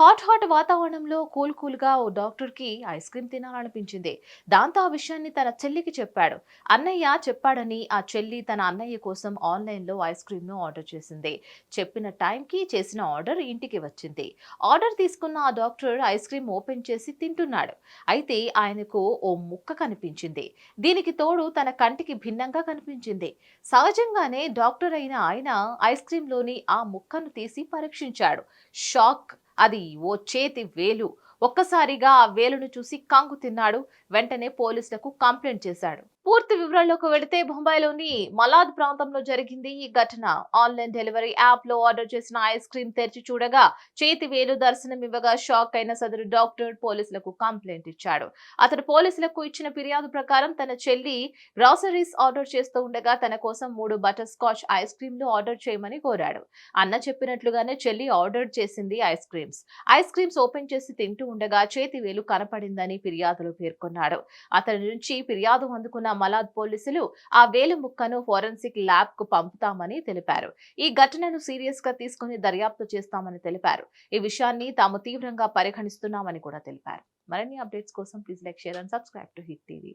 Hot వాతావరణంలో కూల్గా ఓ డాక్టర్కి ఐస్ క్రీమ్ తినాలనిపించింది. దాంతో ఆ విషయాన్ని తన చెల్లికి చెప్పాడు. అన్నయ్య చెప్పాడని ఆ చెల్లి తన అన్నయ్య కోసం ఆన్లైన్లో ఐస్ క్రీమ్ను ఆర్డర్ చేసింది. చెప్పిన టైంకి చేసిన ఆర్డర్ ఇంటికి వచ్చింది. ఆర్డర్ తీసుకున్న ఆ డాక్టర్ ఐస్ క్రీమ్ ఓపెన్ చేసి తింటున్నాడు. అయితే ఆయనకు ఓ ముక్క కనిపించింది. దీనికి తోడు తన కంటికి భిన్నంగా కనిపించింది. సహజంగానే డాక్టర్ అయిన ఆయన ఐస్ క్రీంలోని ఆ ముక్కను తీసి పరీక్షించాడు. షాక్. అది ఓ చేతి వేలు. ఒక్కసారిగా ఆ వేలును చూసి కంగు తిన్నాడు. వెంటనే పోలీసులకు కంప్లైంట్ చేశాడు. పూర్తి వివరాల్లోకి వెళితే బొంబాయిలోని మలాద్ ప్రాంతంలో జరిగింది ఈ ఘటన. ఆన్లైన్ డెలివరీ యాప్ లో ఆర్డర్ చేసిన ఐస్ క్రీమ్ తెరిచి చూడగా చేతి వేలు దర్శనమివ్వగా షాక్ అయిన సదరు డాక్టర్ పోలీసులకు కంప్లైంట్ ఇచ్చాడు. అతడు పోలీసులకు ఇచ్చిన ఫిర్యాదు ప్రకారం తన చెల్లి గ్రాసరీస్ ఆర్డర్ చేస్తూ ఉండగా తన కోసం 3 బటర్ స్కాచ్ ఐస్ క్రీమ్లు ఆర్డర్ చేయమని కోరాడు. అన్న చెప్పినట్లుగానే చెల్లి ఆర్డర్ చేసింది ఐస్ క్రీమ్స్ ఓపెన్ చేసి తింటూ ఉండగా చేతి వేలు కనపడిందని ఫిర్యాదులో పేర్కొన్నాడు. అతడి నుంచి ఫిర్యాదు అందుకున్న మలాద్ పోలీసులు ఆ వేలు ముక్కను ఫోరెన్సిక్ ల్యాబ్ కు పంపుతామని తెలిపారు. ఈ ఘటనను సీరియస్ గా తీసుకుని దర్యాప్తు చేస్తామని తెలిపారు. ఈ విషయాన్ని తాము తీవ్రంగా పరిగణిస్తున్నామని కూడా తెలిపారు. మరిన్ని అప్డేట్స్ కోసం please like, share and subscribe to hit TV.